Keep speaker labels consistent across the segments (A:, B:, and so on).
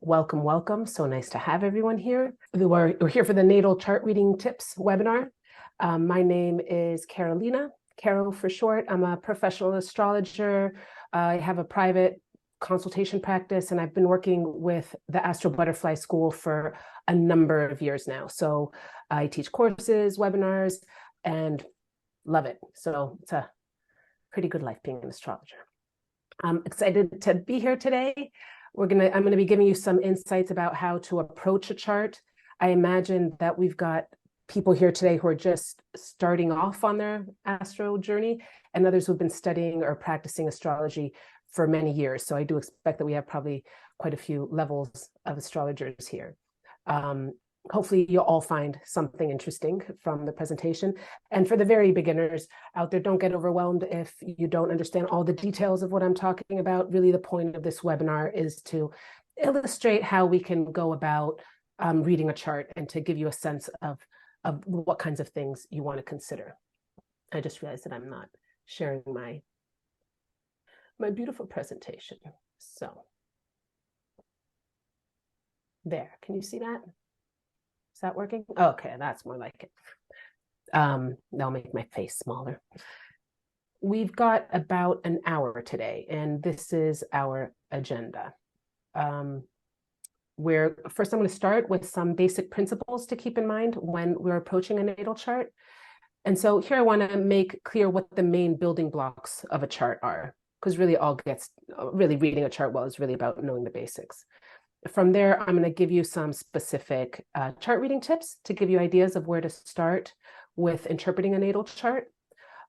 A: welcome, welcome. So nice to have everyone here. We're here for the Natal Chart Reading Tips webinar. My name is Carolina, Carol for short. I'm a professional astrologer. I have a private consultation practice, and I've been working with the Astro Butterfly School for a number of years now. So I teach courses, webinars, and love it. So it's a pretty good life being an astrologer. I'm excited to be here today. I'm going to be giving you some insights about how to approach a chart. I imagine that we've got people here today who are just starting off on their astro journey, and others who've been studying or practicing astrology for many years. So I do expect that we have probably quite a few levels of astrologers here. Hopefully you'll all find something interesting from the presentation. And for the very beginners out there, don't get overwhelmed if you don't understand all the details of what I'm talking about. Really, the point of this webinar is to illustrate how we can go about reading a chart and to give you a sense of what kinds of things you want to consider. I just realized that I'm not sharing my beautiful presentation. So there, can you see that? Is that working? Okay, that's more like it. That'll make my face smaller. We've got about an hour today, and this is our agenda. Where first I'm going to start with some basic principles to keep in mind when we're approaching a natal chart. And so here I want to make clear what the main building blocks of a chart are, because really reading a chart well is really about knowing the basics. From there, I'm going to give you some specific chart reading tips to give you ideas of where to start with interpreting a natal chart.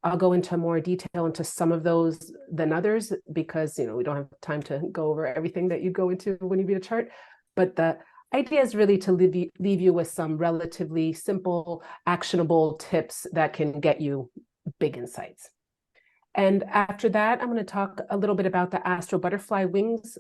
A: I'll go into more detail into some of those than others because we don't have time to go over everything that you go into when you read a chart. But the idea is really to leave you with some relatively simple, actionable tips that can get you big insights. And after that, I'm going to talk a little bit about the Astro Butterfly Wings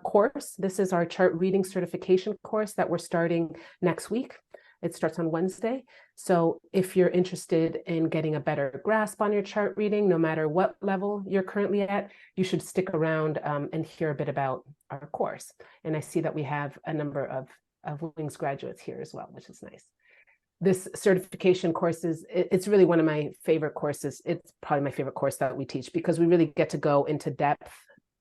A: course. This is our chart reading certification course that we're starting next week. It starts on Wednesday. So if you're interested in getting a better grasp on your chart reading, no matter what level you're currently at, you should stick around and hear a bit about our course. And I see that we have a number of Wings graduates here as well, which is nice. This certification course it's really one of my favorite courses. It's probably my favorite course that we teach because we really get to go into depth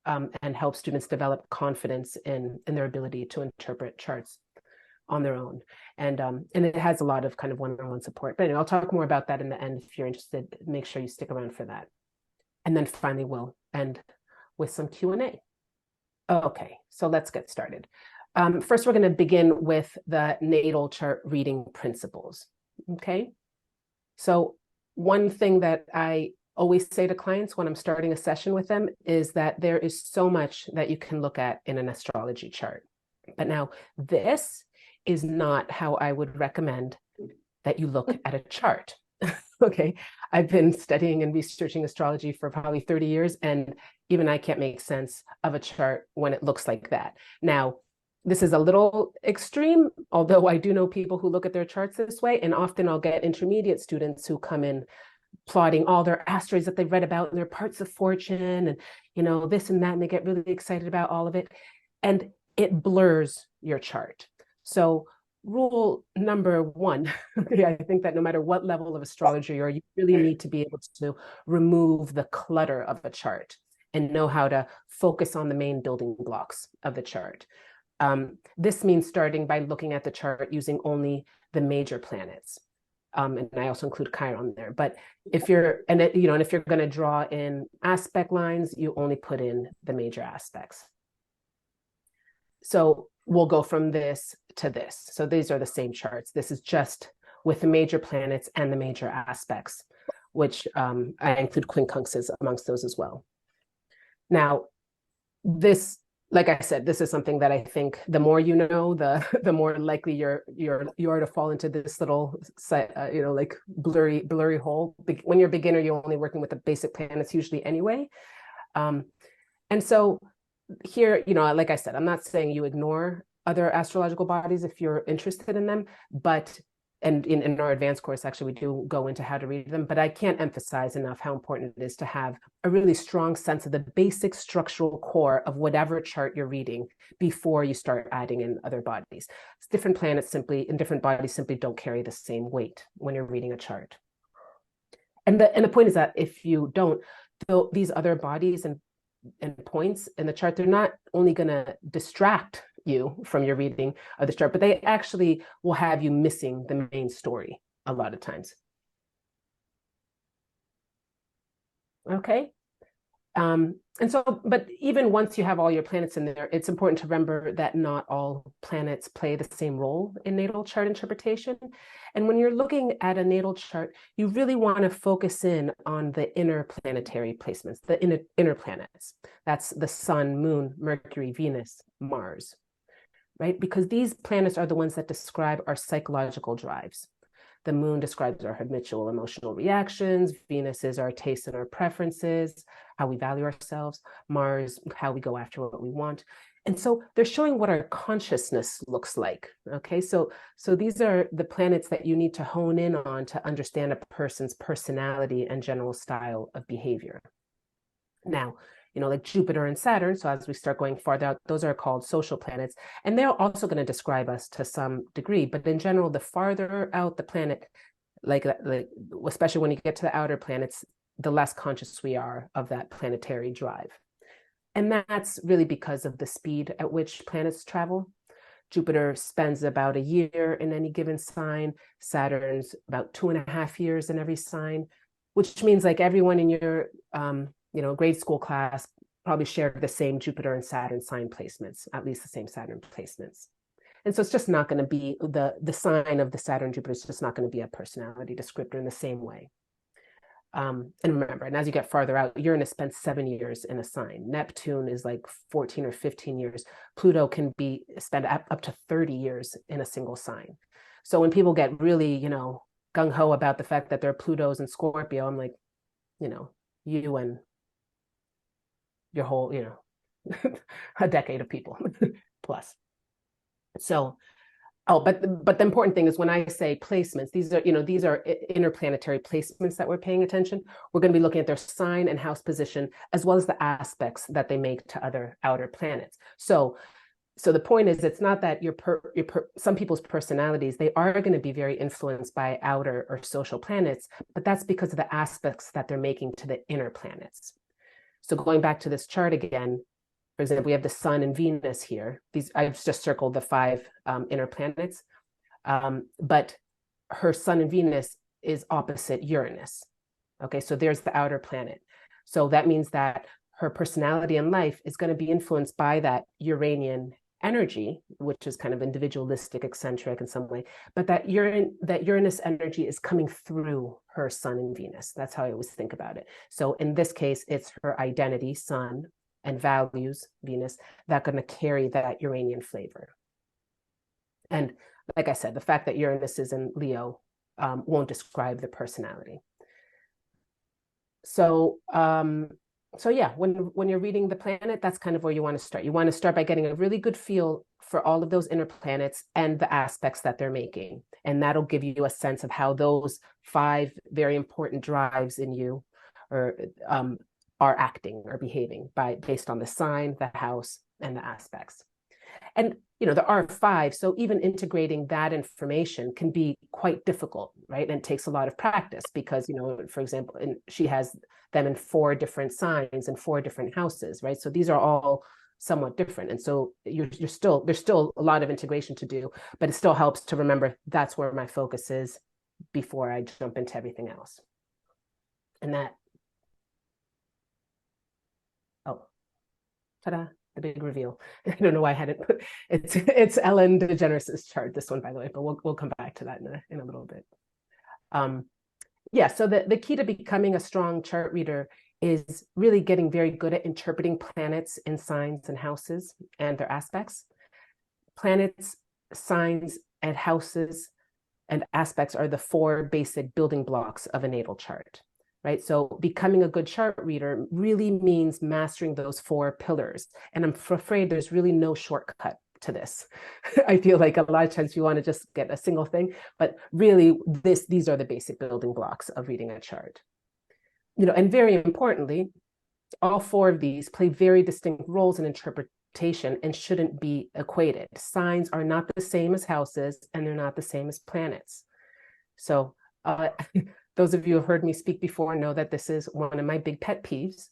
A: and help students develop confidence in their ability to interpret charts on their own. And it has a lot of kind of one-on-one support. But anyway, I'll talk more about that in the end. If you're interested, make sure you stick around for that. And then finally, we'll end with some Q&A. Okay, so let's get started. First, we're going to begin with the natal chart reading principles. Okay, so one thing that I always say to clients when I'm starting a session with them is that there is so much that you can look at in an astrology chart. But now this is not how I would recommend that you look at a chart. Okay, I've been studying and researching astrology for probably 30 years, and even I can't make sense of a chart when it looks like that. Now, this is a little extreme, although I do know people who look at their charts this way, and often I'll get intermediate students who come in plotting all their asteroids that they've read about and their parts of fortune and this and that, and they get really excited about all of it, and it blurs your chart. So rule number one, I think that no matter what level of astrologer you are, you really need to be able to remove the clutter of a chart and know how to focus on the main building blocks of the chart. This means starting by looking at the chart using only the major planets. And I also include Chiron there. But if you're going to draw in aspect lines, you only put in the major aspects. So we'll go from this to this. So these are the same charts. This is just with the major planets and the major aspects, which I include quincunxes amongst those as well. Now, this, like I said, this is something that I think the more you know, the more likely you are to fall into this little like blurry hole. When you're a beginner, you're only working with the basic planets usually anyway. And so here, like I said, I'm not saying you ignore other astrological bodies if you're interested in them, but and in our advanced course, actually, we do go into how to read them, but I can't emphasize enough how important it is to have a really strong sense of the basic structural core of whatever chart you're reading before you start adding in other bodies. Different planets simply, and different bodies simply don't carry the same weight when you're reading a chart. And the point is that if you don't, these other bodies and points in the chart, they're not only going to distract you from your reading of the chart, but they actually will have you missing the main story a lot of times. Okay. And so, but even once you have all your planets in there, it's important to remember that not all planets play the same role in natal chart interpretation. And when you're looking at a natal chart, you really want to focus in on the inner planetary placements, the inner planets. That's the Sun, Moon, Mercury, Venus, Mars, right? Because these planets are the ones that describe our psychological drives. The moon describes our habitual emotional reactions. Venus is our tastes and our preferences, how we value ourselves. Mars, how we go after what we want. And so they're showing what our consciousness looks like. Okay, so these are the planets that you need to hone in on to understand a person's personality and general style of behavior. Now, like Jupiter and Saturn, so as we start going farther out, those are called social planets, and they're also going to describe us to some degree. But in general, the farther out the planet, like especially when you get to the outer planets, the less conscious we are of that planetary drive. And that's really because of the speed at which planets travel. Jupiter spends about a year in any given sign. Saturn's about 2.5 years in every sign, which means like everyone in your grade school class probably shared the same Jupiter and Saturn sign placements, at least the same Saturn placements. And so it's just not going to be the sign of the Saturn Jupiter is just not going to be a personality descriptor in the same way. And remember, and as you get farther out, Uranus spent 7 years in a sign. Neptune is like 14 or 15 years. Pluto can spend up to 30 years in a single sign. So when people get really, gung-ho about the fact that there are Plutos in Scorpio, I'm like, you and your whole, a decade of people plus. So, but the important thing is when I say placements, these are interplanetary placements that we're paying attention. We're going to be looking at their sign and house position, as well as the aspects that they make to other outer planets. So the point is, it's not that some people's personalities, they are going to be very influenced by outer or social planets, but that's because of the aspects that they're making to the inner planets. So going back to this chart again, for example, we have the Sun and Venus here. I've just circled the 5 inner planets, but her Sun and Venus is opposite Uranus. Okay, so there's the outer planet. So that means that her personality in life is going to be influenced by that Uranian energy, which is kind of individualistic, eccentric in some way, but that Uranus energy is coming through her Sun and Venus. That's how I always think about it. So in this case, it's her identity, Sun, and values, Venus, that are going to carry that Uranian flavor. And like I said, the fact that Uranus is in Leo won't describe the personality. So yeah, when you're reading the planet, that's kind of where you want to start. You want to start by getting a really good feel for all of those inner planets and the aspects that they're making. And that'll give you a sense of how those 5 very important drives in you are acting or behaving based on the sign, the house, and the aspects. And there are 5, so even integrating that information can be quite difficult, right? And it takes a lot of practice because, for example, she has them in 4 different signs and 4 different houses, right? So these are all somewhat different. And so there's still a lot of integration to do, but it still helps to remember that's where my focus is before I jump into everything else. And ta-da, the big reveal. I don't know why I had it. It's Ellen DeGeneres' chart, this one, by the way, but we'll come back to that in a little bit. Yeah, so the key to becoming a strong chart reader is really getting very good at interpreting planets in signs and houses and their aspects. Planets, signs, and houses and aspects are the 4 basic building blocks of a natal chart. Right? So becoming a good chart reader really means mastering those 4 pillars. And I'm afraid there's really no shortcut to this. I feel like a lot of times you want to just get a single thing, but really these are the basic building blocks of reading a chart. And very importantly, all four of these play very distinct roles in interpretation and shouldn't be equated. Signs are not the same as houses, and they're not the same as planets. So those of you who have heard me speak before know that this is one of my big pet peeves,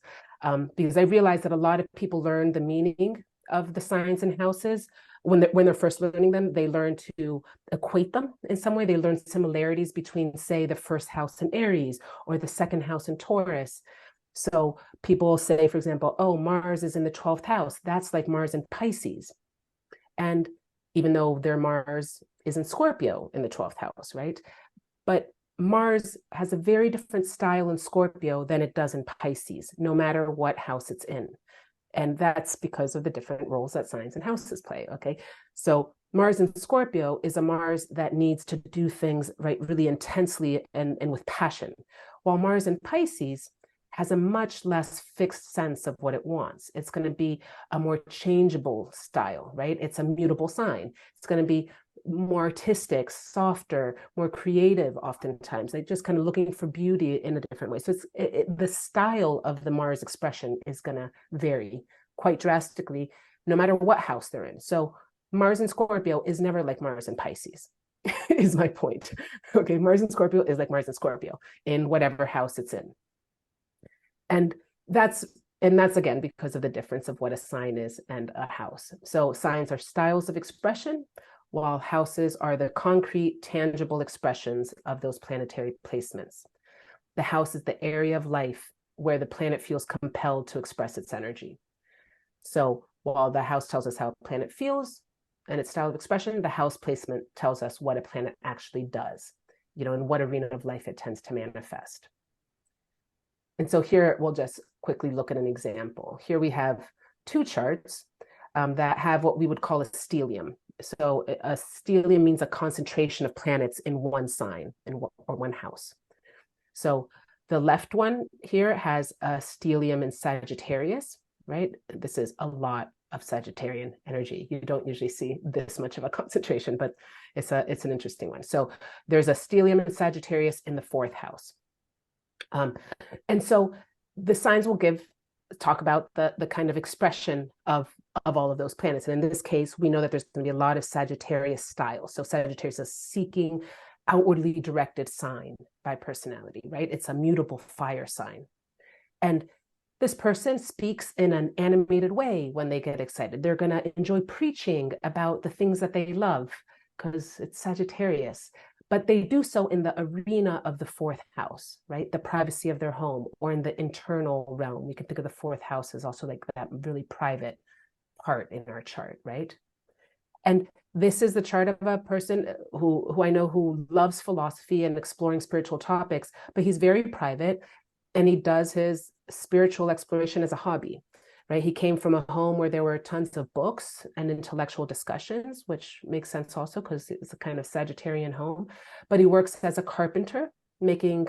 A: because I realize that a lot of people learn the meaning of the signs and houses. When they're first learning them, they learn to equate them in some way. They learn similarities between, say, the first house in Aries or the second house in Taurus. So people say, for example, oh, Mars is in the 12th house. That's like Mars in Pisces. And even though their Mars is in Scorpio in the 12th house, right? But Mars has a very different style in Scorpio than it does in Pisces, no matter what house it's in. And that's because of the different roles that signs and houses play, okay? So Mars in Scorpio is a Mars that needs to do things, right, really intensely and with passion, while Mars in Pisces has a much less fixed sense of what it wants. It's going to be a more changeable style, right? It's a mutable sign. It's going to be more artistic, softer, more creative oftentimes, like just kind of looking for beauty in a different way. So the style of the Mars expression is going to vary quite drastically, no matter what house they're in. So Mars in Scorpio is never like Mars in Pisces, is my point. Okay, Mars in Scorpio is like Mars in Scorpio in whatever house it's in. And that's again because of the difference of what a sign is and a house. So signs are styles of expression, while houses are the concrete, tangible expressions of those planetary placements. The house is the area of life where the planet feels compelled to express its energy. So while the house tells us how a planet feels and its style of expression, the house placement tells us what a planet actually does, in what arena of life it tends to manifest. And so here we'll just quickly look at an example. Here we have two charts that have what we would call a stellium. So a stellium means a concentration of planets in one sign or one house. So the left one here has a stellium in Sagittarius, right? This is a lot of Sagittarian energy. You don't usually see this much of a concentration, but it's an interesting one. So there's a stellium in Sagittarius in the 4th house. And so the signs will talk about the kind of expression of all of those planets. And in this case, we know that there's going to be a lot of Sagittarius style. So Sagittarius is seeking, outwardly directed sign by personality, right? It's a mutable fire sign. And this person speaks in an animated way when they get excited. They're going to enjoy preaching about the things that they love because it's Sagittarius. But they do so in the arena of the 4th house, right? The privacy of their home, or in the internal realm. We can think of the 4th house as also like that really private part in our chart, right? And this is the chart of a person who I know who loves philosophy and exploring spiritual topics, but he's very private and he does his spiritual exploration as a hobby. Right? He came from a home where there were tons of books and intellectual discussions, which makes sense also because it's a kind of Sagittarian home. But he works as a carpenter, making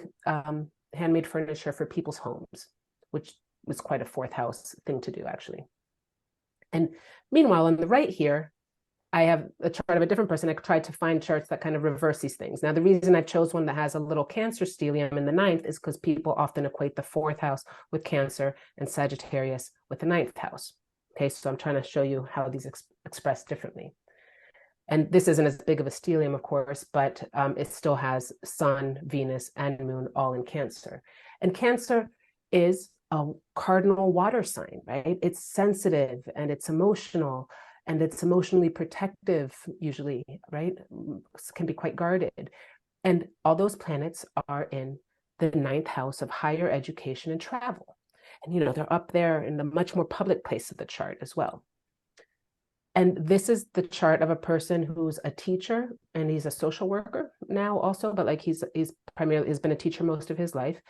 A: handmade furniture for people's homes, which was quite a 4th house thing to do, actually. And meanwhile, on the right here, I have a chart of a different person. I tried to find charts that kind of reverse these things. Now, the reason I chose one that has a little Cancer stellium in the 9th is because people often equate the 4th house with Cancer and Sagittarius with the 9th house. Okay, so I'm trying to show you how these express differently. And this isn't as big of a stellium, of course, but it still has Sun, Venus, and Moon all in Cancer. And Cancer is a cardinal water sign, right? It's sensitive and it's emotional. And it's emotionally protective, usually, right? Can be quite guarded. And all those planets are in the 9th house of higher education and travel. And, they're up there in the much more public place of the chart as well. And this is the chart of a person who's a teacher and he's a social worker now also, but like he's primarily has been a teacher most of his life.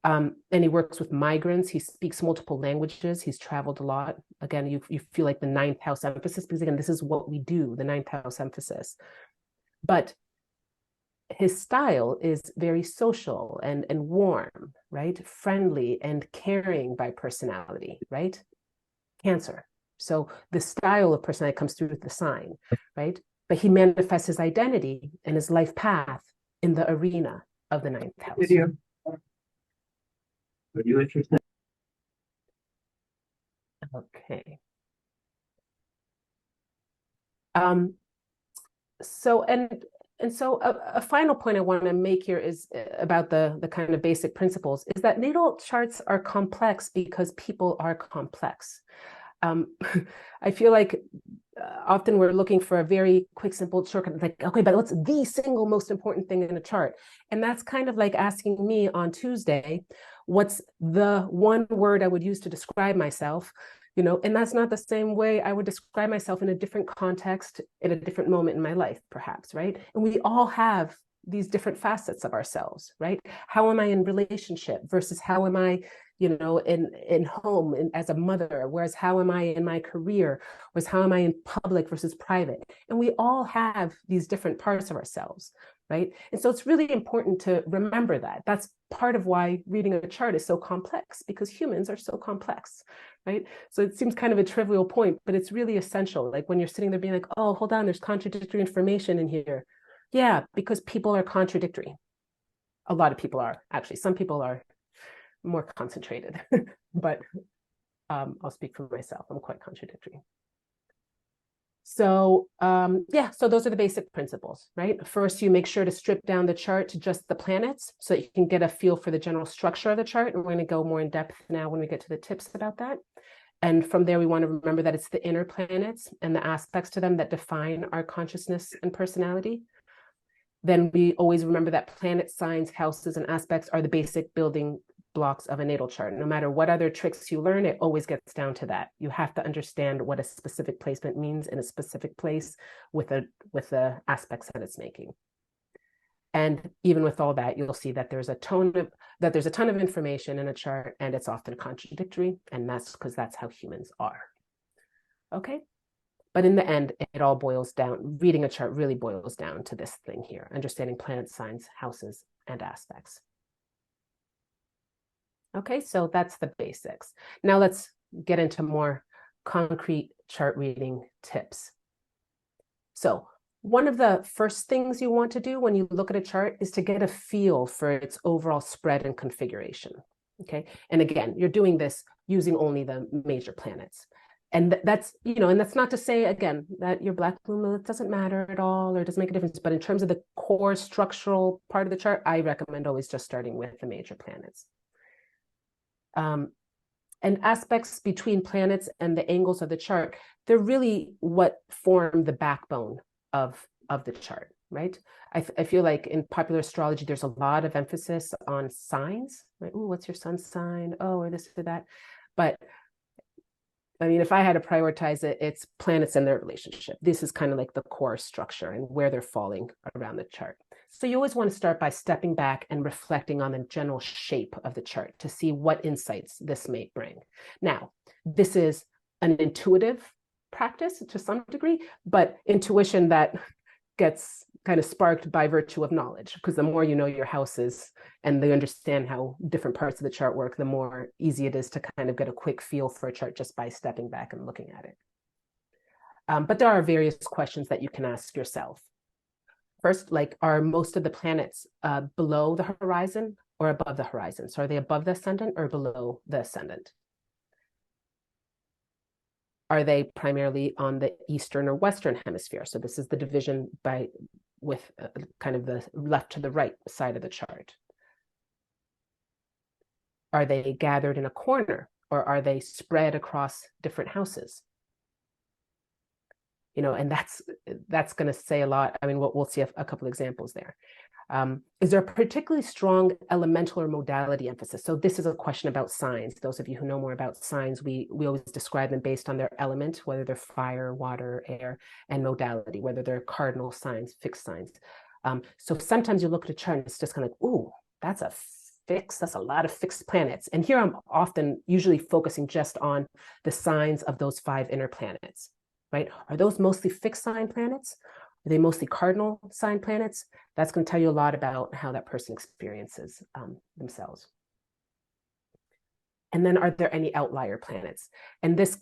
A: And he works with migrants. He speaks multiple languages. He's traveled a lot. Again, you feel like the 9th house emphasis, because again, this is what we do, the 9th house emphasis. But his style is very social and warm, right? Friendly and caring by personality, right? Cancer. So the style of personality comes through the sign, right? But he manifests his identity and his life path in the arena of the ninth house.
B: Video. Are you interested?
A: Okay. So a final point I want to make here is about the kind of basic principles is that natal charts are complex because people are complex. I feel like often we're looking for a very quick, simple shortcut. Like, okay, but what's the single most important thing in a chart? And that's kind of like asking me on Tuesday, what's the one word I would use to describe myself? And that's not the same way I would describe myself in a different context, in a different moment in my life, perhaps, right? And we all have these different facets of ourselves, right? How am I in relationship versus how am I, in home and as a mother, whereas how am I in my career, whereas how am I in public versus private? And we all have these different parts of ourselves, right? And so it's really important to remember that. That's part of why reading a chart is so complex, because humans are so complex, right? So it seems kind of a trivial point, but it's really essential. Like when you're sitting there being like, oh, hold on, there's contradictory information in here. Yeah, because people are contradictory. A lot of people are, actually. Some people are more concentrated, but I'll speak for myself. I'm quite contradictory. So so those are the basic principles, right? First, you make sure to strip down the chart to just the planets so that you can get a feel for the general structure of the chart. And we're going to go more in depth now when we get to the tips about that. And from there, we want to remember that it's the inner planets and the aspects to them that define our consciousness and personality. Then we always remember that planet signs, houses, and aspects are the basic building blocks of a natal chart. No matter what other tricks you learn, it always gets down to that. You have to understand what a specific placement means in a specific place with the aspects that it's making. And even with all that, you'll see that there's a ton of information in a chart, and it's often contradictory, and that's because that's how humans are. Okay. But in the end, it all boils down, reading a chart really boils down to this thing here, understanding planet signs, houses, and aspects. Okay, so that's the basics. Now let's get into more concrete chart reading tips. So one of the first things you want to do when you look at a chart is to get a feel for its overall spread and configuration. Okay, and again, you're doing this using only the major planets. And that's, and that's not to say, again, that your black moon doesn't matter at all or doesn't make a difference. But in terms of the core structural part of the chart, I recommend always just starting with the major planets. And aspects between planets and the angles of the chart, they're really what form the backbone of the chart, right? I feel like in popular astrology, there's a lot of emphasis on signs, right? Oh, what's your sun sign? Oh, or this or that. But I mean, if I had to prioritize it, it's planets and their relationship. This is kind of like the core structure and where they're falling around the chart. So you always want to start by stepping back and reflecting on the general shape of the chart to see what insights this may bring. Now, this is an intuitive practice to some degree, but intuition that gets kind of sparked by virtue of knowledge, because the more you know your houses and they understand how different parts of the chart work, the more easy it is to kind of get a quick feel for a chart just by stepping back and looking at it. But there are various questions that you can ask yourself. First, like, are most of the planets below the horizon or above the horizon? So are they above the ascendant or below the ascendant? Are they primarily on the eastern or western hemisphere? So this is the division with kind of the left to the right side of the chart. Are they gathered in a corner, or are they spread across different houses? And that's going to say a lot. I mean, we'll see a couple examples there. Is there a particularly strong elemental or modality emphasis? So this is a question about signs. Those of you who know more about signs, we always describe them based on their element, whether they're fire, water, air, and modality, whether they're cardinal signs, fixed signs. So sometimes you look at a chart and it's just kind of like, ooh, that's a lot of fixed planets. And here I'm often usually focusing just on the signs of those 5 inner planets, right? Are those mostly fixed sign planets? Are they mostly cardinal sign planets? That's going to tell you a lot about how that person experiences themselves. And then are there any outlier planets? And this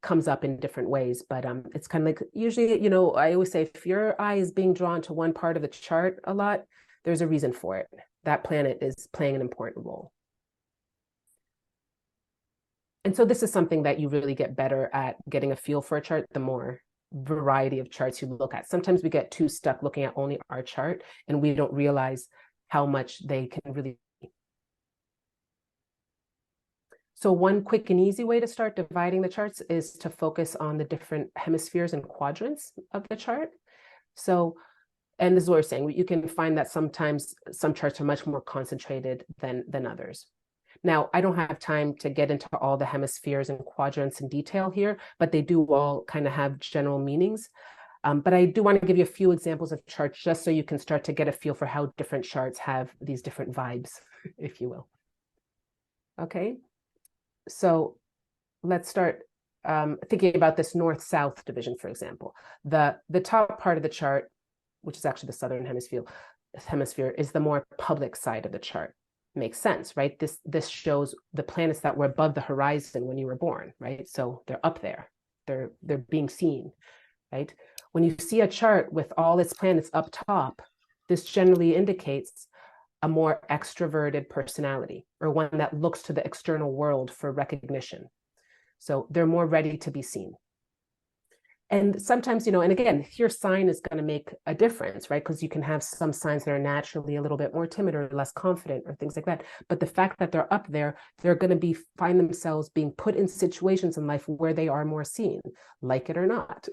A: comes up in different ways, but it's kind of like usually, I always say if your eye is being drawn to one part of the chart a lot, there's a reason for it. That planet is playing an important role. And so this is something that you really get better at getting a feel for a chart the more variety of charts you look at. Sometimes we get too stuck looking at only our chart and we don't realize how much they can really. So one quick and easy way to start dividing the charts is to focus on the different hemispheres and quadrants of the chart. So, and this is what we're saying, you can find that sometimes some charts are much more concentrated than others. Now, I don't have time to get into all the hemispheres and quadrants in detail here, but they do all kind of have general meanings. But I do want to give you a few examples of charts just so you can start to get a feel for how different charts have these different vibes, if you will. Okay. So let's start thinking about this north-south division, for example. The top part of the chart, which is actually the southern hemisphere, is the more public side of the chart. Makes sense, right? This shows the planets that were above the horizon when you were born, right? So they're up there. They're being seen, right? When you see a chart with all its planets up top, this generally indicates a more extroverted personality, or one that looks to the external world for recognition. So they're more ready to be seen. And sometimes, and again, your sign is going to make a difference, right? Because you can have some signs that are naturally a little bit more timid or less confident or things like that. But the fact that they're up there, they're going to find themselves being put in situations in life where they are more seen, like it or not.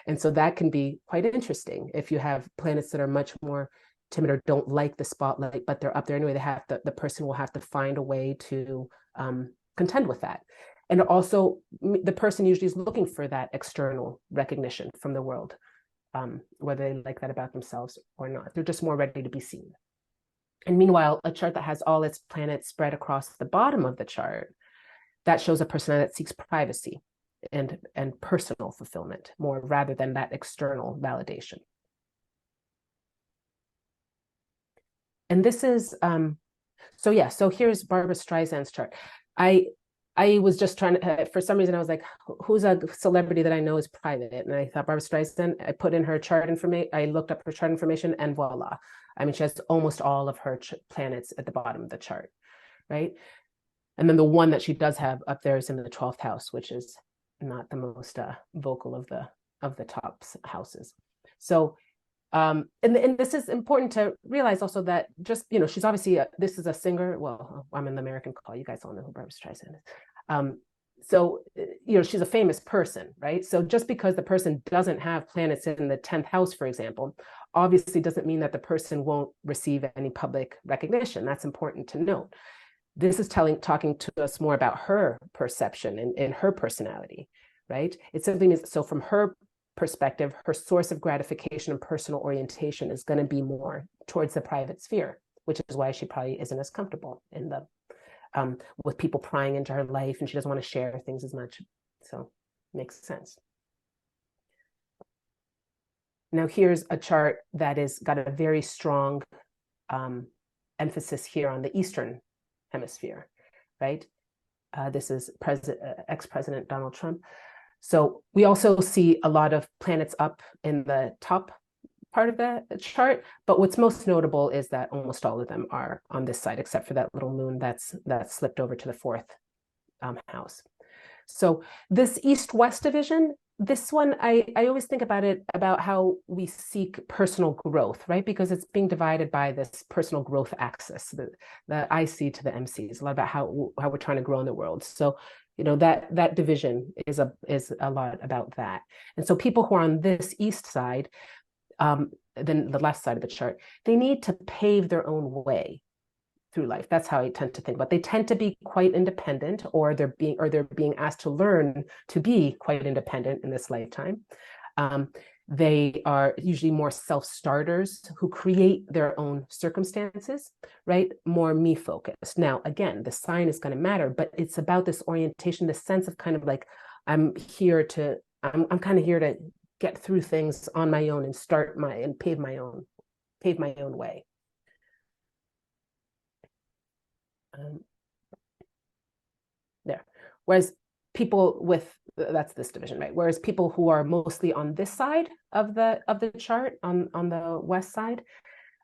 A: And so that can be quite interesting if you have planets that are much more timid or don't like the spotlight, but they're up there anyway. The person will have to find a way to contend with that. And also, the person usually is looking for that external recognition from the world, whether they like that about themselves or not. They're just more ready to be seen. And meanwhile, a chart that has all its planets spread across the bottom of the chart, that shows a personality that seeks privacy and personal fulfillment more rather than that external validation. And this is, so here's Barbra Streisand's chart. I was just trying to, for some reason, I was like, who's a celebrity that I know is private? And I thought Barbra Streisand, I put in her chart information, I looked up her chart information, and voila. I mean, she has almost all of her planets at the bottom of the chart, right? And then the one that she does have up there is in the 12th house, which is not the most vocal of the top houses. So, and this is important to realize also that just, she's obviously, this is a singer. Well, I'm in the American call. You guys all know who Barbra Streisand is. So, she's a famous person, right? So just because the person doesn't have planets in the 10th house, for example, obviously doesn't mean that the person won't receive any public recognition. That's important to note. This is talking to us more about her perception and her personality, right? It simply means, so from her perspective, her source of gratification and personal orientation is going to be more towards the private sphere, which is why she probably isn't as comfortable in the with people prying into her life, and she doesn't want to share things as much. So makes sense. Now here's a chart that is got a very strong emphasis here on the Eastern Hemisphere, right? This is ex-President Donald Trump. So we also see a lot of planets up in the top part of the chart, but what's most notable is that almost all of them are on this side, except for that little moon that's slipped over to the 4th house. So this East-West division, this one, I always think about how we seek personal growth, right? Because it's being divided by this personal growth axis, the IC to the MC is a lot about how we're trying to grow in the world. So that division is a lot about that. And so people who are on this east side, then the left side of the chart, they need to pave their own way through life. That's how I tend to think about it. They tend to be quite independent, or they're being asked to learn to be quite independent in this lifetime. They are usually more self-starters who create their own circumstances, right? More me-focused. Now, again, the sign is going to matter, but it's about this orientation, this sense of kind of like, I'm kind of here to get through things on my own and pave my own way. Whereas people with, that's this division, right? Whereas people who are mostly on this side of the chart, on the west side,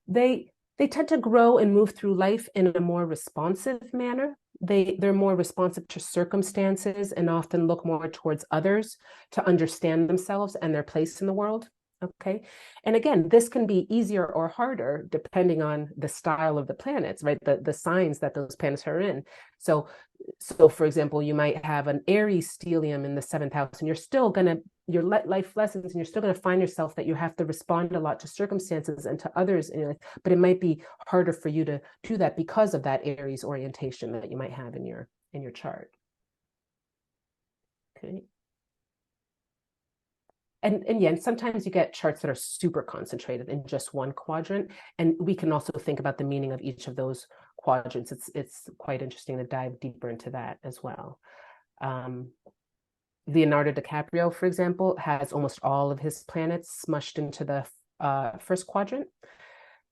A: they tend to grow and move through life in a more responsive manner. They're more responsive to circumstances and often look more towards others to understand themselves and their place in the world. Okay. And again, this can be easier or harder depending on the style of the planets, right? The signs that those planets are in. So for example, you might have an Aries stellium in the seventh house, and you're still going to, your life lessons, and you're still going to find yourself that you have to respond a lot to circumstances and to others in your life, but it might be harder for you to do that because of that Aries orientation that you might have in your chart. Okay. And yeah, sometimes you get charts that are super concentrated in just one quadrant. And we can also think about the meaning of each of those quadrants. It's quite interesting to dive deeper into that as well. Leonardo DiCaprio, for example, has almost all of his planets smushed into the first quadrant.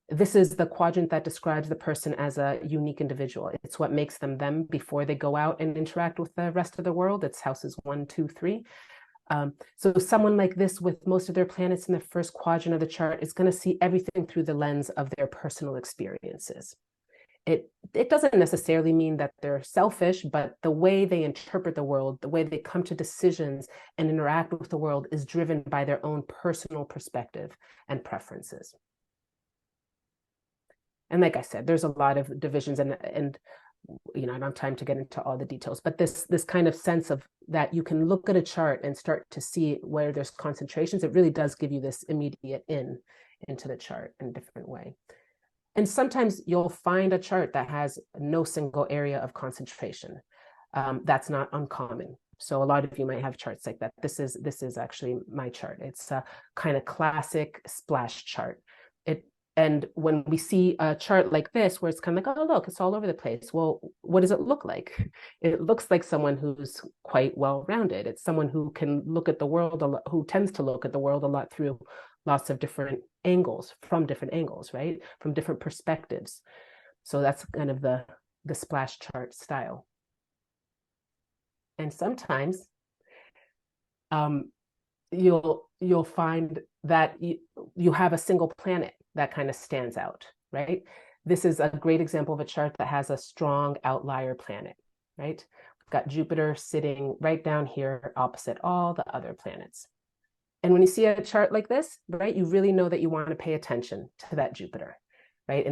A: This is the quadrant that describes the person as a unique individual. It's what makes them them before they go out and interact with the rest of the world. It's houses 1, 2, 3. So someone like this with most of their planets in the first quadrant of the chart is going to see everything through the lens of their personal experiences. It doesn't necessarily mean that they're selfish, but the way they interpret the world, the way they come to decisions and interact with the world is driven by their own personal perspective and preferences. And like I said, there's a lot of divisions, and I don't have time to get into all the details, but this kind of sense of that you can look at a chart and start to see where there's concentrations, it really does give you this immediate into the chart in a different way. And sometimes you'll find a chart that has no single area of concentration. That's not uncommon. So a lot of you might have charts like that. This is actually my chart. It's a kind of classic splash chart. And when we see a chart like this, where it's kind of like, oh, look, it's all over the place. Well, what does it look like? It looks like someone who's quite well-rounded. It's someone who can look at the world a lot, who tends to look at the world a lot through lots of different angles, right? From different perspectives. So that's kind of the splash chart style. And sometimes you'll find that you have a single planet that kind of stands out, right? This is a great example of a chart that has a strong outlier planet, right? We've got Jupiter sitting right down here opposite all the other planets. And when you see a chart like this, right, you really know that you want to pay attention to that Jupiter, right?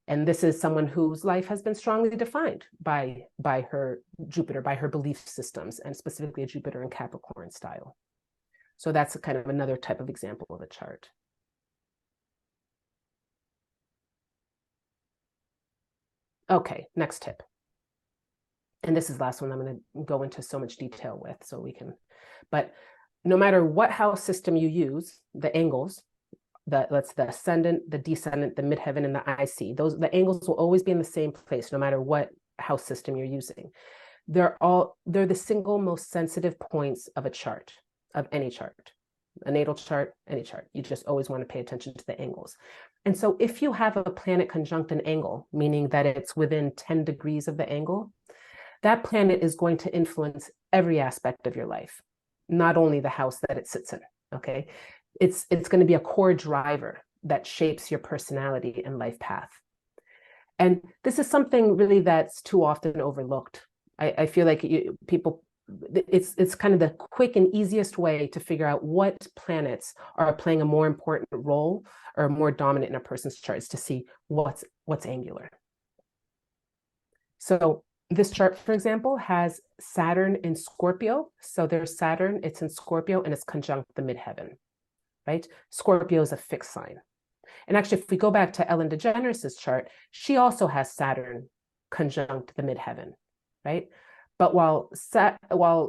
A: And this is someone whose life has been strongly defined by her Jupiter, by her belief systems, and specifically a Jupiter in Capricorn style. So that's kind of another type of example of a chart. Okay, next tip. And this is the last one I'm going to go into so much detail with, but no matter what house system you use, the angles, that's the ascendant, the descendant, the midheaven, and the IC, the angles will always be in the same place, no matter what house system you're using. They're the single most sensitive points of a chart, of any chart. A natal chart, any chart. You just always want to pay attention to the angles. And so if you have a planet conjunct an angle, meaning that it's within 10 degrees of the angle, that planet is going to influence every aspect of your life, not only the house that it sits in, okay? It's going to be a core driver that shapes your personality and life path. And this is something really that's too often overlooked. I feel like it's kind of the quick and easiest way to figure out what planets are playing a more important role or more dominant in a person's chart, is to see what's angular. So this chart, for example, has Saturn in Scorpio. So there's Saturn, it's in Scorpio, and it's conjunct the midheaven, right? Scorpio is a fixed sign. And actually, if we go back to Ellen DeGeneres' chart, she also has Saturn conjunct the midheaven, right? But while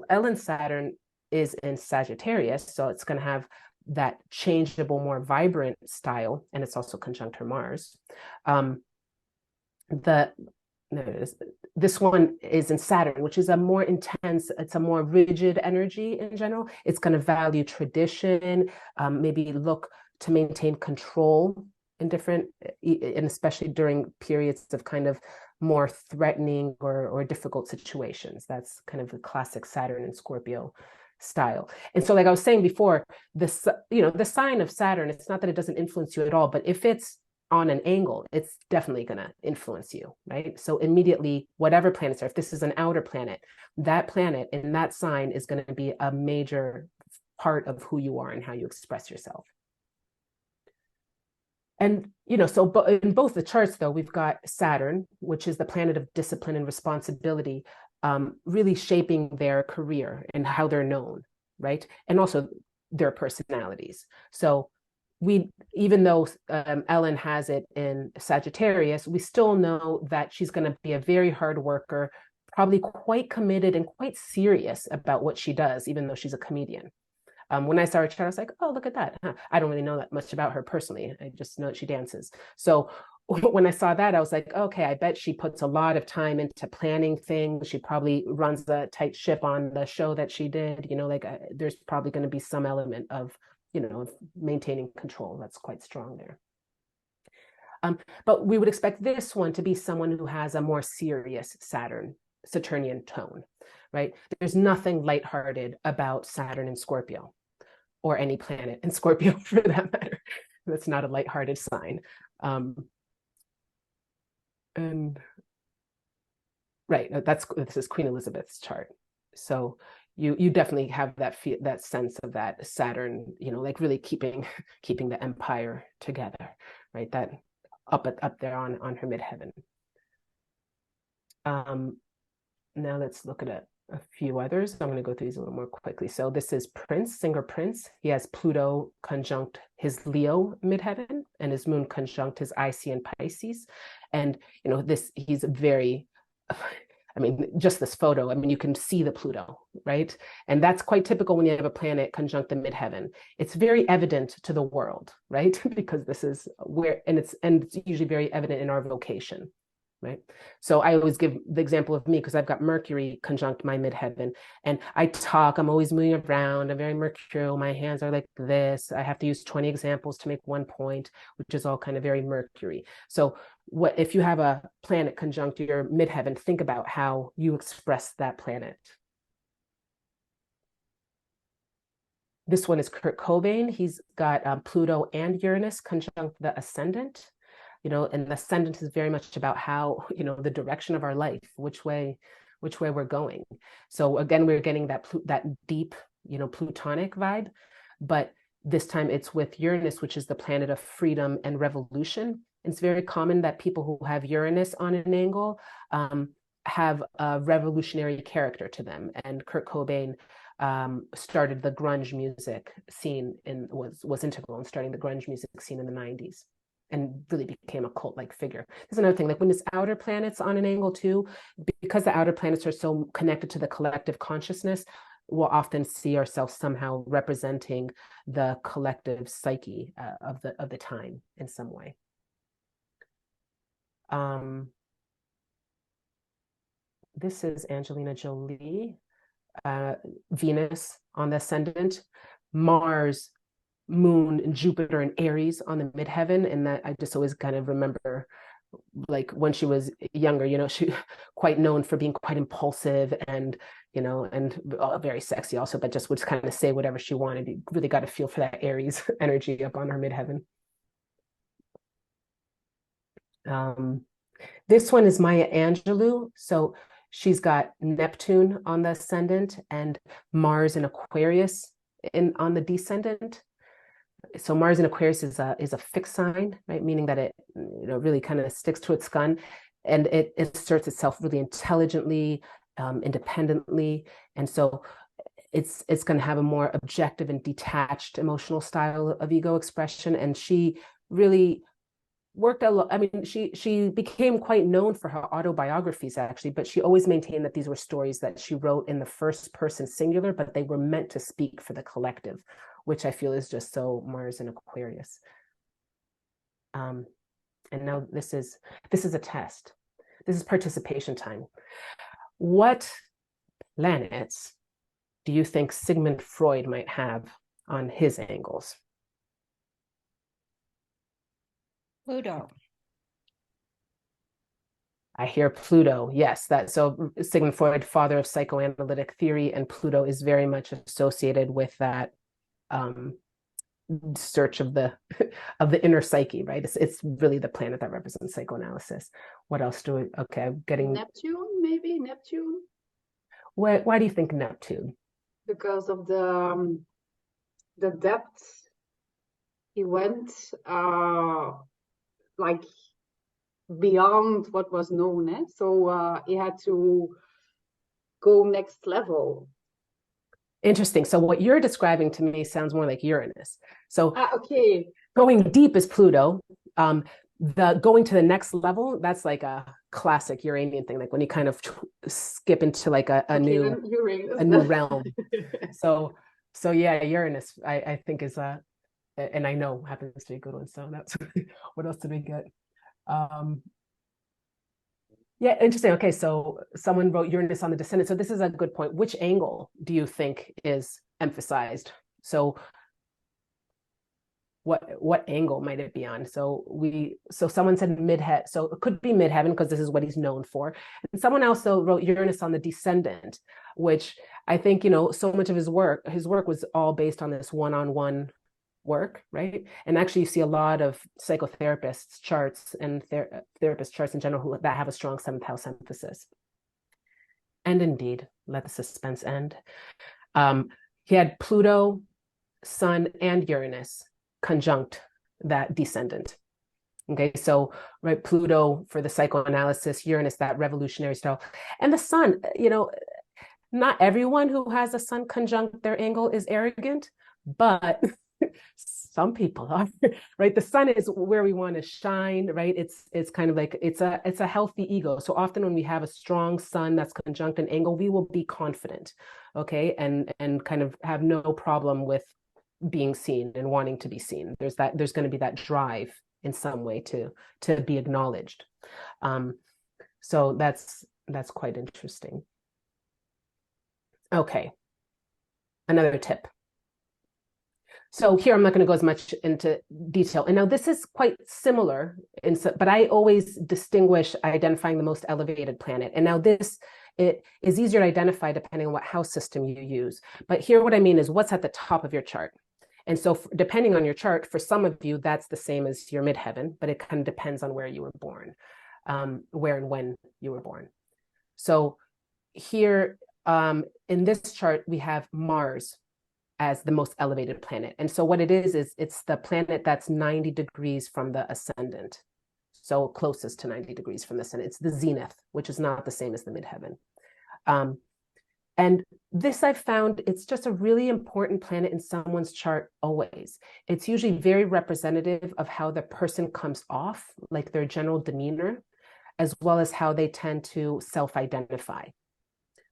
A: Ellen's Saturn is in Sagittarius, so it's going to have that changeable, more vibrant style, and it's also conjunct her Mars. This one is in Saturn, which is a more intense, it's a more rigid energy in general. It's going to value tradition, maybe look to maintain control in different, and especially during periods of kind of more threatening or difficult situations. That's kind of the classic Saturn and Scorpio style. And so, like I was saying before, this, the sign of Saturn, it's not that it doesn't influence you at all, but if it's on an angle, it's definitely going to influence you, right? So immediately, whatever planets are, if this is an outer planet, that planet in that sign is going to be a major part of who you are and how you express yourself. And, so in both the charts, though, we've got Saturn, which is the planet of discipline and responsibility, really shaping their career and how they're known, right? And also their personalities. So even though Ellen has it in Sagittarius, we still know that she's going to be a very hard worker, probably quite committed and quite serious about what she does, even though she's a comedian. When I saw her chart, I was like, oh, look at that. Huh. I don't really know that much about her personally. I just know that she dances. So when I saw that, I was like, okay, I bet she puts a lot of time into planning things. She probably runs a tight ship on the show that she did. There's probably going to be some element of, of maintaining control. That's quite strong there. But we would expect this one to be someone who has a more serious Saturnian tone, right? There's nothing lighthearted about Saturn and Scorpio, or any planet in Scorpio for that matter. That's not a lighthearted sign. And right, this is Queen Elizabeth's chart. So you definitely have that sense of that Saturn, like really keeping the empire together, right? That up there on her midheaven. Now let's look at a few others. I'm going to go through these a little more quickly. So this is singer Prince. He has Pluto conjunct his Leo midheaven and his moon conjunct his IC and Pisces. And, he's very, just this photo, you can see the Pluto, right? And that's quite typical when you have a planet conjunct the midheaven. It's very evident to the world, right? Because this is and it's usually very evident in our vocation. Right. So I always give the example of me because I've got Mercury conjunct my midheaven and I'm always moving around. I'm very mercurial. My hands are like this. I have to use 20 examples to make one point, which is all kind of very Mercury. So if you have a planet conjunct your midheaven, think about how you express that planet. This one is Kurt Cobain. He's got Pluto and Uranus conjunct the ascendant. And the ascendant is very much about how, the direction of our life, which way we're going. So again, we're getting that deep, Plutonic vibe, but this time it's with Uranus, which is the planet of freedom and revolution. It's very common that people who have Uranus on an angle have a revolutionary character to them. And Kurt Cobain started the grunge music scene and was integral in starting the grunge music scene in the 90s. And really became a cult-like figure. There's another thing, like when there's outer planets on an angle too, because the outer planets are so connected to the collective consciousness, we'll often see ourselves somehow representing the collective psyche of the time in some way. This is Angelina Jolie, Venus on the ascendant, Mars, Moon and Jupiter and Aries on the midheaven. And that I just always kind of remember, like when she was younger, she quite known for being quite impulsive and, and very sexy also, but just would kind of say whatever she wanted. You really got to feel for that Aries energy up on her midheaven. This one is Maya Angelou. So she's got Neptune on the ascendant and Mars in Aquarius on the descendant. So Mars in Aquarius is a fixed sign, right? Meaning that it really kind of sticks to its gun, and it asserts itself really intelligently, independently, and so it's going to have a more objective and detached emotional style of ego expression. And she really worked a lot. She became quite known for her autobiographies, actually, but she always maintained that these were stories that she wrote in the first person singular, but they were meant to speak for the collective, which I feel is just so Mars in Aquarius. And now this is a test. This is participation time. What planets do you think Sigmund Freud might have on his angles?
B: Pluto.
A: I hear Pluto. Yes, that so Sigmund Freud, father of psychoanalytic theory, and Pluto is very much associated with that um, search of the of the inner psyche, right? It's really the planet that represents psychoanalysis. What else do we? Okay, I'm getting.
B: Neptune, maybe Neptune,
A: Why do you think Neptune?
B: because of the depth he went, like beyond what was known. So he had to go next level.
A: Interesting. So what you're describing to me sounds more like Uranus. So
B: Okay.
A: going deep is Pluto. The going to the next level, that's like a classic Uranian thing, like when you kind of skip into like a
B: Okay,
A: new
B: then Uranus.
A: a new realm. So yeah, Uranus I think is and I know happens to be a good one. So that's what else did we get? Um, yeah, interesting. Okay, so someone wrote Uranus on the descendant. So this is a good point. Which angle do you think is emphasized? So what angle might it be on? So someone said midheaven. So it could be midheaven because this is what he's known for. And someone else though wrote Uranus on the descendant, which I think, so much of his work was all based on this one-on-one work, right? And actually, you see a lot of psychotherapists charts and therapist charts in general that have a strong seventh house emphasis. And indeed, let the suspense end. He had Pluto, Sun, and Uranus conjunct that descendant. Okay, so right, Pluto for the psychoanalysis, Uranus, that revolutionary style, and the Sun, not everyone who has a Sun conjunct their angle is arrogant, but some people are, right? The Sun is where we want to shine, right? It's kind of like it's a healthy ego. So often when we have a strong Sun that's conjunct an angle, we will be confident, okay, and kind of have no problem with being seen and wanting to be seen. There's going to be that drive in some way to be acknowledged. So that's quite interesting. Okay, another tip. So here I'm not going to go as much into detail. And now this is quite similar, but I always distinguish identifying the most elevated planet. And now it is easier to identify depending on what house system you use. But here what I mean is what's at the top of your chart. And so depending on your chart, for some of you, that's the same as your midheaven, but it kind of depends on where you were born, where and when you were born. So here in this chart, we have Mars as the most elevated planet. And so what it is it's the planet that's 90 degrees from the ascendant. So closest to 90 degrees from the ascendant. It's the zenith, which is not the same as the midheaven. And this I've found, it's just a really important planet in someone's chart always. It's usually very representative of how the person comes off, like their general demeanor, as well as how they tend to self-identify.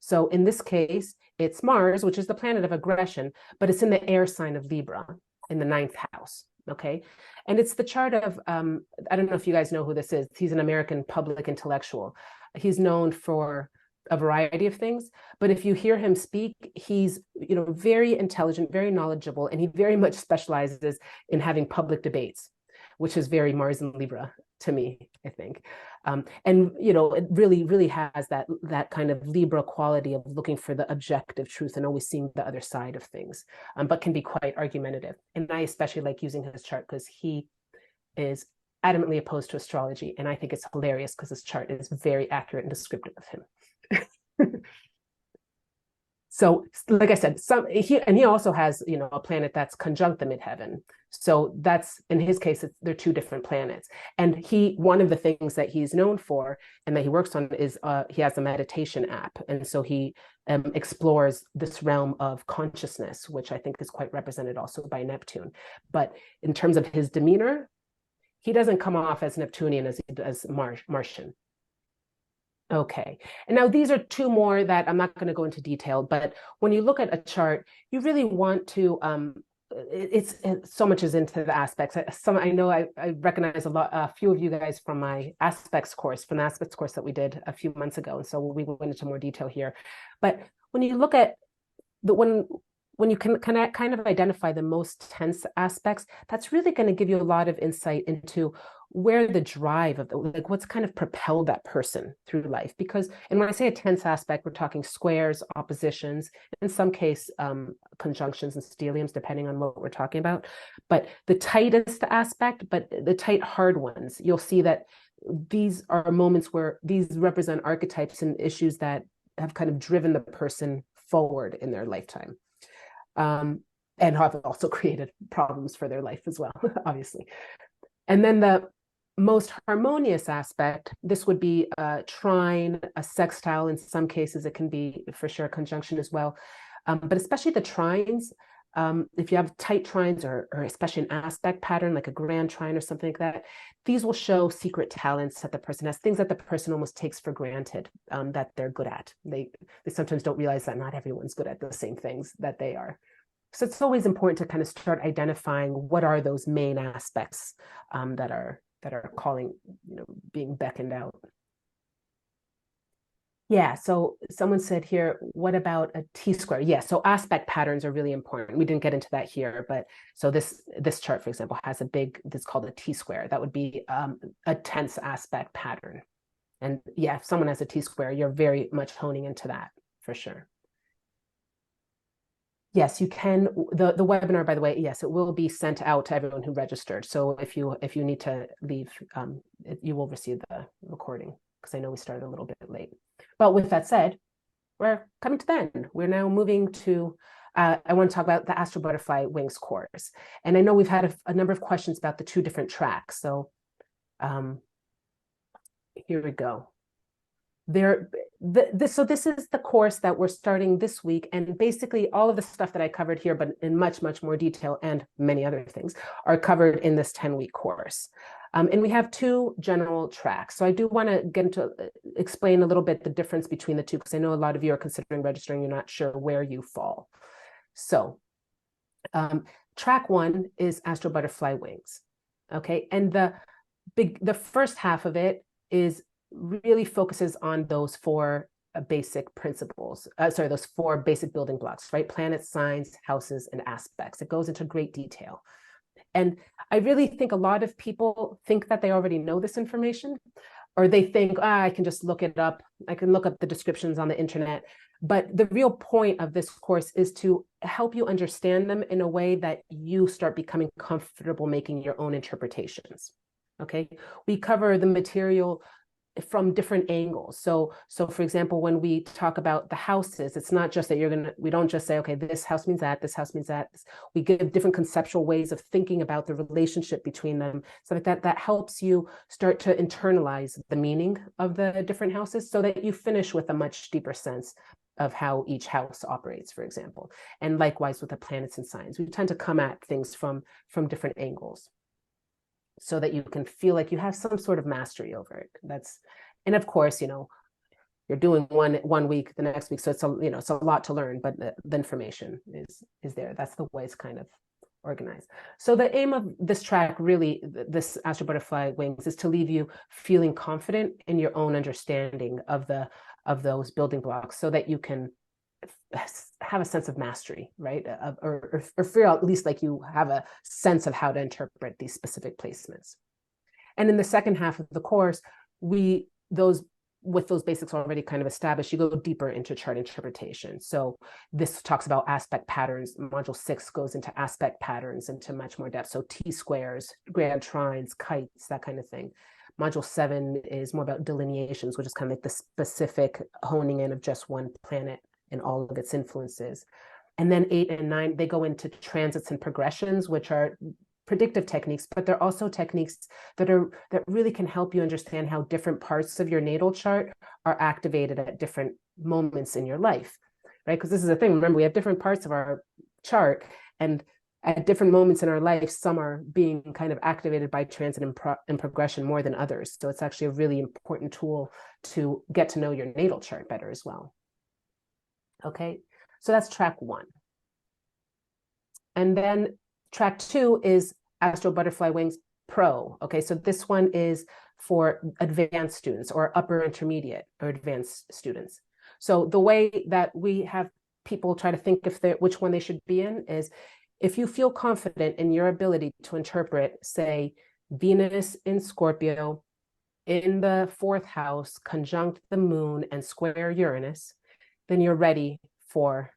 A: So in this case, it's Mars, which is the planet of aggression, but it's in the air sign of Libra in the 9th house. Okay. And it's the chart of, I don't know if you guys know who this is. He's an American public intellectual. He's known for a variety of things, but if you hear him speak, he's very intelligent, very knowledgeable, and he very much specializes in having public debates, which is very Mars and Libra to me, I think. And it really, really has that kind of Libra quality of looking for the objective truth and always seeing the other side of things, but can be quite argumentative. And I especially like using his chart because he is adamantly opposed to astrology, and I think it's hilarious because his chart is very accurate and descriptive of him. So, like I said, he also has a planet that's conjunct the midheaven. So that's in his case, they're two different planets. And one of the things that he's known for and that he works on is he has a meditation app, and so he explores this realm of consciousness, which I think is quite represented also by Neptune. But in terms of his demeanor, he doesn't come off as Neptunian as he does Martian. Okay. And now these are two more that I'm not going to go into detail, but when you look at a chart, you really want to, it's so much is into the aspects. I know I recognize a few of you guys from the aspects course that we did a few months ago. And so we went into more detail here. But when you look at when you can kind of identify the most tense aspects, that's really going to give you a lot of insight into where the drive of like what's kind of propelled that person through life. Because, and when I say a tense aspect, we're talking squares, oppositions, in some case, conjunctions and stelliums, depending on what we're talking about. But the tightest aspect, but the tight, hard ones, you'll see that these are moments where these represent archetypes and issues that have kind of driven the person forward in their lifetime. And have also created problems for their life as well, obviously. And then the most harmonious aspect, this would be a trine, a sextile. In some cases, it can be for sure a conjunction as well. But especially the trines, if you have tight trines or especially an aspect pattern, like a grand trine or something like that, these will show secret talents that the person has, things that the person almost takes for granted that they're good at. They sometimes don't realize that not everyone's good at the same things that they are. So it's always important to kind of start identifying what are those main aspects that are calling, being beckoned out. Yeah, so someone said here, what about a T-square? Yeah, so aspect patterns are really important. We didn't get into that here, but so this chart, for example, has that's called a T-square. That would be a tense aspect pattern. And yeah, if someone has a T-square, you're very much honing into that for sure. Yes, you can. The webinar, by the way, yes, it will be sent out to everyone who registered. So if you need to leave, you will receive the recording, because I know we started a little bit late. But with that said, we're coming to the end. We're now moving to, I want to talk about the Astral Butterfly Wings course. And I know we've had a number of questions about the two different tracks. So here we go. So this is the course that we're starting this week, and basically all of the stuff that I covered here, but in much, much more detail, and many other things, are covered in this 10-week course. And we have two general tracks. So I do want to get into explain a little bit the difference between the two, because I know a lot of you are considering registering, you're not sure where you fall. So track one is Astral Butterfly Wings. Okay, and the first half of it really focuses on those four basic principles, those four basic building blocks, right? Planets, signs, houses, and aspects. It goes into great detail. And I really think a lot of people think that they already know this information, or they think, I can just look it up. I can look up the descriptions on the internet. But the real point of this course is to help you understand them in a way that you start becoming comfortable making your own interpretations. Okay, we cover the material from different angles. So for example, when we talk about the houses, it's not just that we don't just say, okay, this house means that, this house means that. We give different conceptual ways of thinking about the relationship between them, so that helps you start to internalize the meaning of the different houses, so that you finish with a much deeper sense of how each house operates, for example. And likewise with the planets and signs, we tend to come at things from different angles, so that you can feel like you have some sort of mastery over it. And of course, you're doing one week, the next week, so it's a lot to learn, but the information is there. That's the way it's kind of organized. So the aim of this track, really, this Astral Butterfly Wings, is to leave you feeling confident in your own understanding of those building blocks, so that you can have a sense of mastery, right? Or feel at least like you have a sense of how to interpret these specific placements. And in the second half of the course, with those basics already kind of established, you go deeper into chart interpretation. So this talks about aspect patterns. Module 6 goes into aspect patterns into much more depth. So T-squares, grand trines, kites, that kind of thing. Module 7 is more about delineations, which is kind of like the specific honing in of just one planet and all of its influences. And then 8 and 9, they go into transits and progressions, which are predictive techniques, but they're also techniques that really can help you understand how different parts of your natal chart are activated at different moments in your life, right? Because this is the thing. Remember, we have different parts of our chart, and at different moments in our life, some are being kind of activated by transit and progression more than others. So it's actually a really important tool to get to know your natal chart better as well. Okay, so that's track one. And then track 2 is Astral Butterfly Wings Pro. Okay, so this one is for advanced students, or upper intermediate or advanced students. So the way that we have people try to think which one they should be in is, if you feel confident in your ability to interpret, say, Venus in Scorpio in the fourth house, conjunct the moon and square Uranus, then you're ready for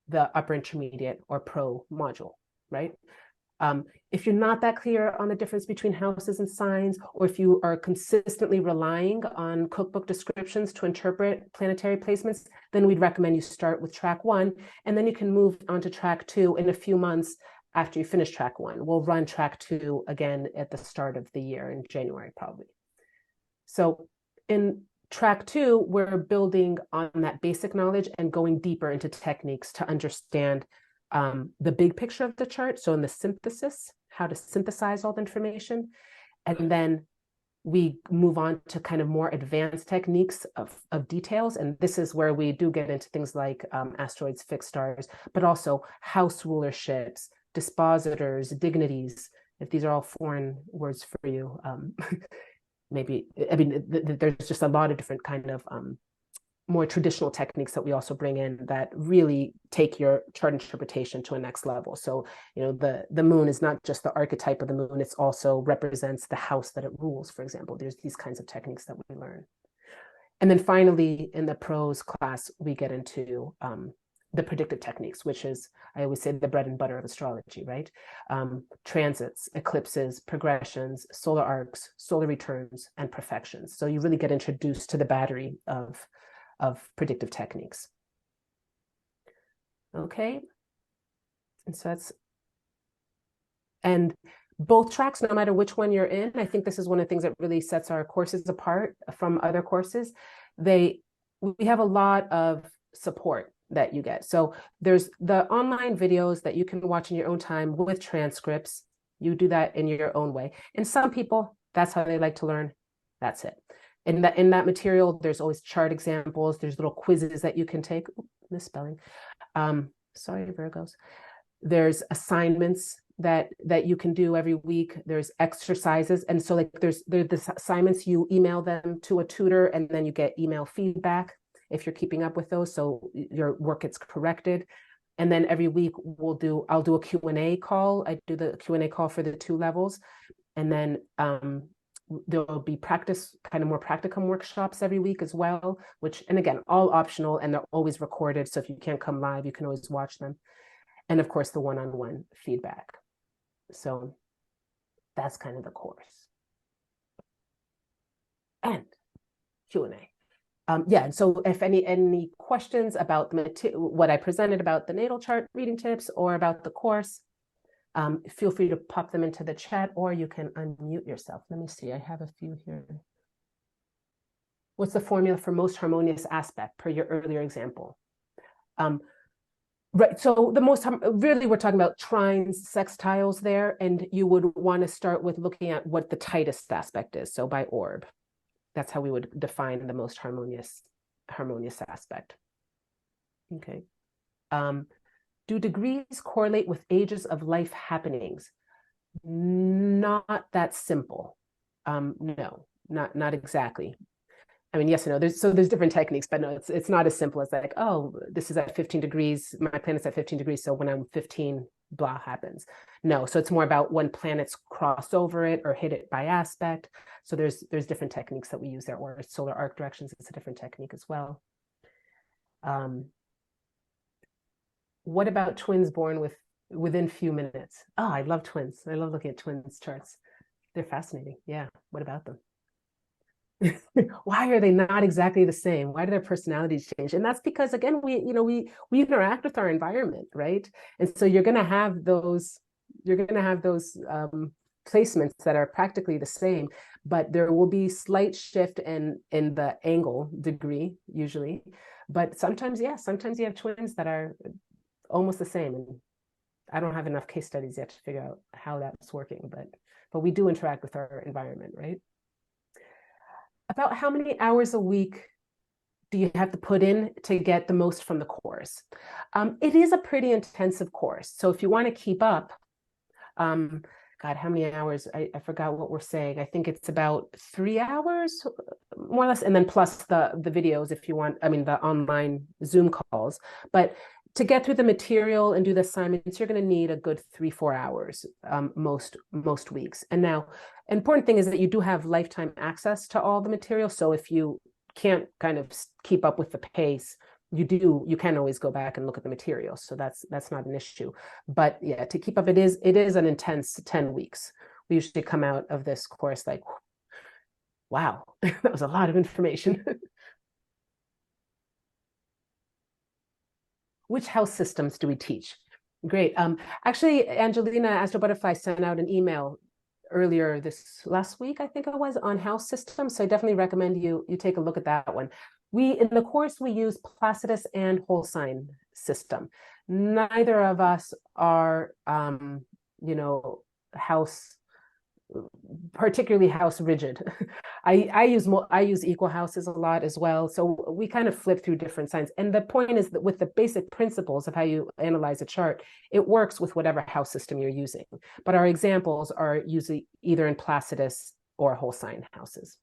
A: the upper intermediate or pro module, right? If you're not that clear on the difference between houses and signs, or if you are consistently relying on cookbook descriptions to interpret planetary placements, then we'd recommend you start with track 1, and then you can move on to track 2 in a few months after you finish track 1. We'll run track 2 again at the start of the year in January, probably. So in track 2, we're building on that basic knowledge and going deeper into techniques to understand the big picture of the chart. So in the synthesis, how to synthesize all the information. And then we move on to kind of more advanced techniques of details. And this is where we do get into things like asteroids, fixed stars, but also house rulerships, dispositors, dignities, if these are all foreign words for you. Maybe, I mean, there's just a lot of different kind of more traditional techniques that we also bring in that really take your chart interpretation to a next level. So, you know, the moon is not just the archetype of the moon, it also represents the house that it rules, for example. There's these kinds of techniques that we learn. And then finally, in the pros class, we get into the predictive techniques, which is, I always say, the bread and butter of astrology, right? Transits, eclipses, progressions, solar arcs, solar returns, and perfections. So you really get introduced to the battery of predictive techniques. Okay. And so that's, and both tracks, no matter which one you're in, I think this is one of the things that really sets our courses apart from other courses. We have a lot of support that you get. So there's the online videos that you can watch in your own time with transcripts. You do that in your own way. And some people, that's how they like to learn. That's it. In that material, there's always chart examples. There's little quizzes that you can take. Ooh, misspelling. Sorry, Virgos. There's assignments that you can do every week. There's exercises. And so like there's the assignments, you email them to a tutor and then you get email feedback if you're keeping up with those. So your work gets corrected. And then every week I'll do a Q&A call. I do the Q&A call for the 2 levels. And then there'll be kind of more practicum workshops every week as well, which, and again, all optional, and they're always recorded. So if you can't come live, you can always watch them. And of course, the one-on-one feedback. So that's kind of the course. And Q&A. Yeah, and so if any questions about what I presented about the natal chart reading tips or about the course, feel free to pop them into the chat, or you can unmute yourself. Let me see, I have a few here. What's the formula for most harmonious aspect per your earlier example? Right, so the most, really we're talking about trines, sextiles there, and you would want to start with looking at what the tightest aspect is, so by orb. That's how we would define the most harmonious aspect. Okay. Do degrees correlate with ages of life happenings? Not that simple. No, not exactly. I mean, yes and no. There's different techniques, but no, it's not as simple as like, oh, this is at 15 degrees. My planet's at 15 degrees, so when I'm 15, blah happens. No, so it's more about when planets cross over it or hit it by aspect. So there's different techniques that we use there, or solar arc directions is a different technique as well. What about twins born within few minutes? Oh, I love twins. I love looking at twins charts. They're fascinating. Yeah. What about them? Why are they not exactly the same? Why do their personalities change? And that's because, again, we interact with our environment, right? And so you're going to have those placements that are practically the same, but there will be slight shift in the angle degree usually. But sometimes you have twins that are almost the same. And I don't have enough case studies yet to figure out how that's working, but we do interact with our environment, right? About how many hours a week do you have to put in to get the most from the course? It is a pretty intensive course. So if you want to keep up, God, how many hours? I forgot what we're saying. I think it's about 3 hours, more or less, and then plus the videos if you want, I mean, the online Zoom calls. But to get through the material and do the assignments, you're going to need a good 3-4 hours most weeks. And now, important thing is that you do have lifetime access to all the material. So if you can't kind of keep up with the pace, you can always go back and look at the material. So that's not an issue. But yeah, to keep up, it is an intense 10 weeks. We usually come out of this course like, wow, that was a lot of information. Which house systems do we teach? Great. Actually, Angelina Astro Butterfly sent out an email earlier this last week, I think it was, on house systems. So I definitely recommend you take a look at that one. In the course, we use Placidus and whole sign system. Neither of us are, house, particularly house rigid. I use equal houses a lot as well. So we kind of flip through different signs. And the point is that with the basic principles of how you analyze a chart, it works with whatever house system you're using. But our examples are usually either in Placidus or whole sign houses.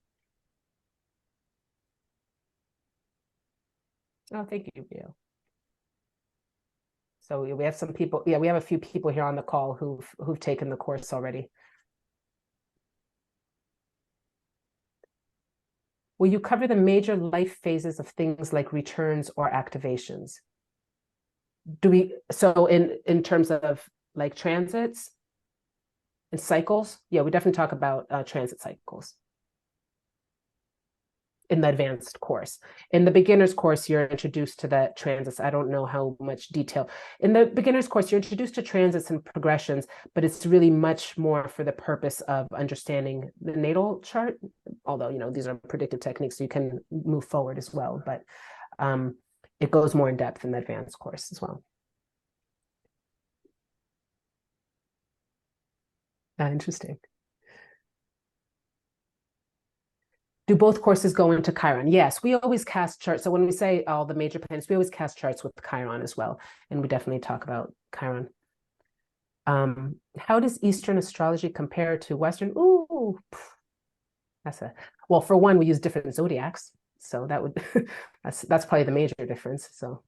A: Oh, thank you, Rio. So we have some people, we have a few people here on the call who've taken the course already. Will you cover the major life phases of things like returns or activations? So in terms of like transits and cycles? Yeah, we definitely talk about transit cycles in the advanced course. In the beginner's course, you're introduced to the transits. I don't know how much detail. In the beginner's course, you're introduced to transits and progressions, but it's really much more for the purpose of understanding the natal chart. Although, these are predictive techniques, so you can move forward as well, but it goes more in depth in the advanced course as well. Interesting. Do both courses go into Chiron? Yes, we always cast charts. So when we say all the major planets, we always cast charts with Chiron as well. And we definitely talk about Chiron. How does Eastern astrology compare to Western? Ooh, well, for one, we use different zodiacs. So that would that's probably the major difference. So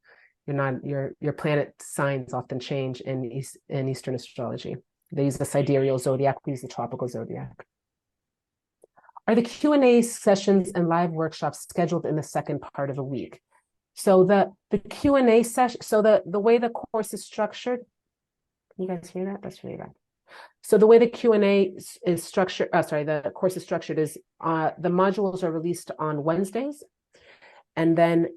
A: your planet signs often change in Eastern astrology. They use the sidereal zodiac, we use the tropical zodiac. Are the Q&A sessions and live workshops scheduled in the second part of the week? So the Q&A session, so the way the course is structured, can you guys hear that? That's really bad. So the way the Q&A is structured, the course is structured is the modules are released on Wednesdays. And then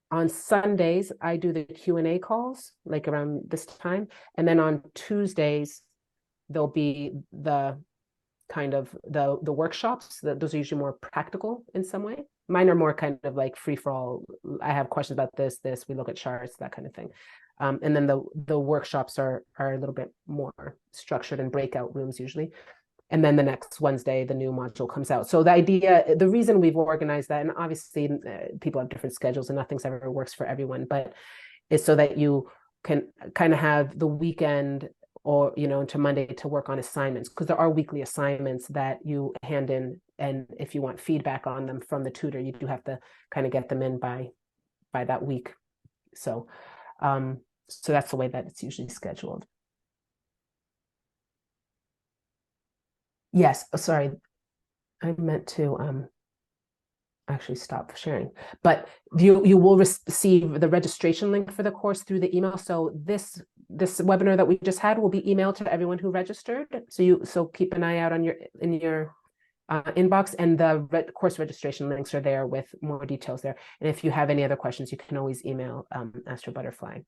A: on Sundays, I do the Q&A calls, like around this time. And then on Tuesdays, there'll be the kind of the workshops. Those are usually more practical in some way. Mine are more kind of like free for all. I have questions about this, we look at charts, that kind of thing. And then the workshops are a little bit more structured in breakout rooms usually. And then the next Wednesday, the new module comes out. So the reason we've organized that, and obviously people have different schedules and nothing's ever works for everyone, but is so that you can kind of have the weekend or into Monday to work on assignments, because there are weekly assignments that you hand in, and if you want feedback on them from the tutor, you do have to kind of get them in by that week. So that's the way that it's usually scheduled. Yes, sorry, I meant to actually stop sharing, but you will receive the registration link for the course through the email. So this webinar that we just had will be emailed to everyone who registered. So keep an eye out on your inbox, and the course registration links are there with more details there. And if you have any other questions, you can always email Astro Butterfly.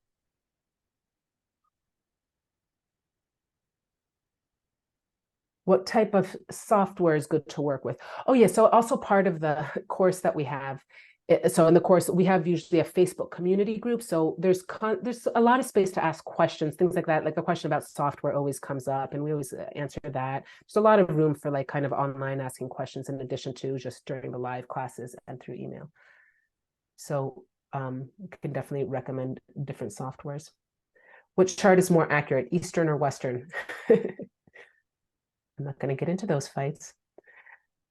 A: What type of software is good to work with? Oh yeah, so also part of the course that we have, so in the course we have usually a Facebook community group, so there's a lot of space to ask questions, things like that. Like the question about software always comes up, and we always answer that. There's a lot of room for like kind of online asking questions in addition to just during the live classes and through email. So we can definitely recommend different softwares. Which chart is more accurate, Eastern or Western? I'm not going to get into those fights.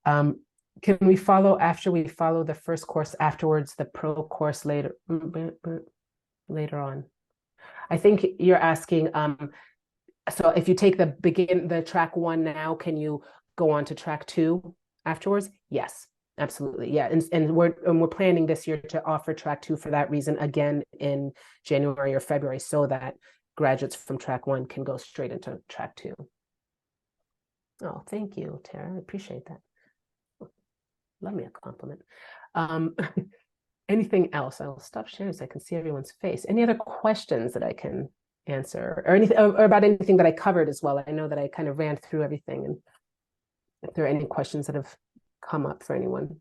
A: Can we follow after we follow the first course afterwards, the pro course later on? I think you're asking, so if you take the track one now, can you go on to track two afterwards? Yes, absolutely. Yeah. And we're planning this year to offer track two for that reason again in January or February, so that graduates from track one can go straight into track two. Oh, thank you, Tara. I appreciate that. Love me a compliment. Um, anything else? I'll stop sharing so I can see everyone's face. Any other questions that I can answer, or anything, or about anything that I covered as well? I know that I kind of ran through everything, and if there are any questions that have come up for anyone.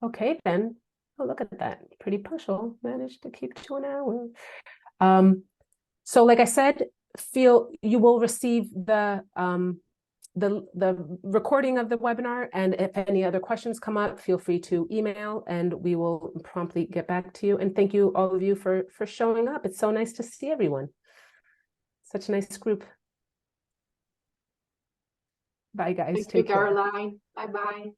A: Okay, then. Oh, look at that. Pretty pushel. Managed to keep to an hour. So like I said, feel you will receive the recording of the webinar, and if any other questions come up, feel free to email and we will promptly get back to you. And thank you, all of you, for showing up. It's so nice to see everyone. Such a nice group. Bye, guys.
B: Thank you,
A: Take care.
B: Caroline. Bye bye.